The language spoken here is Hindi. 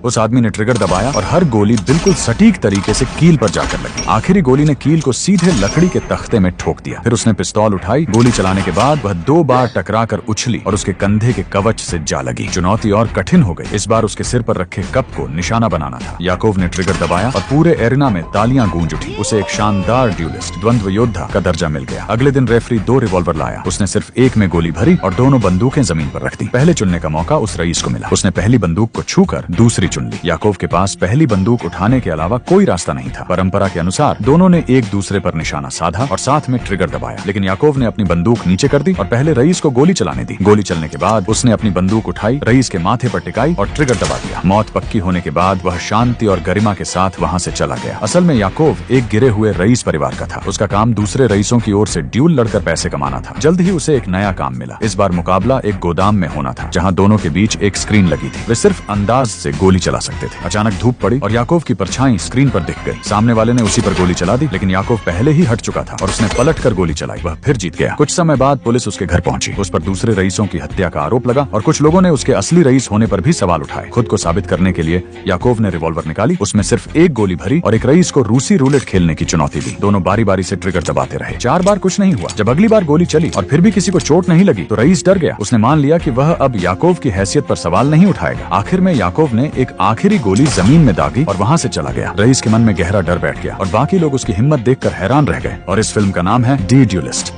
उस आदमी ने ट्रिगर दबाया और हर गोली बिल्कुल सटीक तरीके से कील पर जाकर लगी। आखिरी गोली ने कील को सीधे लकड़ी के तख्ते में ठोक दिया। फिर उसने पिस्तौल उठाई। गोली चलाने के बाद वह 2 बार टकराकर उछली और उसके कंधे के कवच से जा लगी। चुनौती और कठिन हो गई। इस बार उसके सिर पर रखे कप को निशाना बनाना था। याकोव ने ट्रिगर दबाया और पूरे एरिना में तालियां गूंज उठी। उसे एक शानदार ड्यूलिस्ट, द्वंद्व योद्धा का दर्जा मिल गया। अगले दिन रेफरी 2 रिवॉल्वर लाया। उसने सिर्फ एक में गोली भरी और दोनों बंदूकें जमीन पर रख दी। पहले चुनने का मौका उस रईस को मिला। उसने पहली बंदूक को छूकर दूसरी चुन ली। याकोव के पास पहली बंदूक उठाने के अलावा कोई रास्ता नहीं था। परंपरा के अनुसार दोनों ने एक दूसरे पर निशाना साधा और साथ में ट्रिगर दबाया, लेकिन याकोव ने अपनी बंदूक नीचे कर दी और पहले रईस को गोली चलाने दी। गोली चलने के बाद उसने अपनी बंदूक उठाई, रईस के माथे पर टिकाई और ट्रिगर दबा दिया। मौत पक्की होने के बाद वह शांति और गरिमा के साथ वहाँ से चला गया। असल में याकोव एक गिरे हुए रईस परिवार का था। उसका काम दूसरे रईसों की ओर से ड्यूल लड़कर पैसे कमाना था। जल्द ही उसे एक नया काम मिला। इस बार मुकाबला एक गोदाम में होना था, जहाँ दोनों के बीच एक स्क्रीन लगी थी। वे सिर्फ अंदाज से गोली चला सकते थे। अचानक धूप पड़ी और याकोव की परछाई स्क्रीन पर दिख गई। सामने वाले ने उसी पर गोली चला दी, लेकिन याकोव पहले ही हट चुका था और उसने पलटकर गोली चलाई। वह फिर जीत गया। कुछ समय बाद पुलिस उसके घर पहुंची। उस पर दूसरे रईसों की हत्या का आरोप लगा और कुछ लोगों ने उसके असली रईस होने पर भी सवाल उठाए। खुद को साबित करने के लिए याकोव ने रिवॉल्वर निकाली। उसमें सिर्फ एक गोली भरी और एक रईस को रूसी रूलेट खेलने की चुनौती दी। दोनों बारी बारी से ट्रिगर दबाते रहे। 4 बार कुछ नहीं हुआ। जब अगली बार गोली चली और फिर भी किसी को चोट नहीं लगी तो रईस डर गया। उसने मान लिया कि वह अब याकोव की हैसियत पर सवाल नहीं उठाएगा। आखिर में याकोव ने एक आखिरी गोली जमीन में दागी और वहाँ से चला गया। रईस के मन में गहरा डर बैठ गया और बाकी लोग उसकी हिम्मत देखकर हैरान रह गए। और इस फिल्म का नाम है डी ड्यूलिस्ट।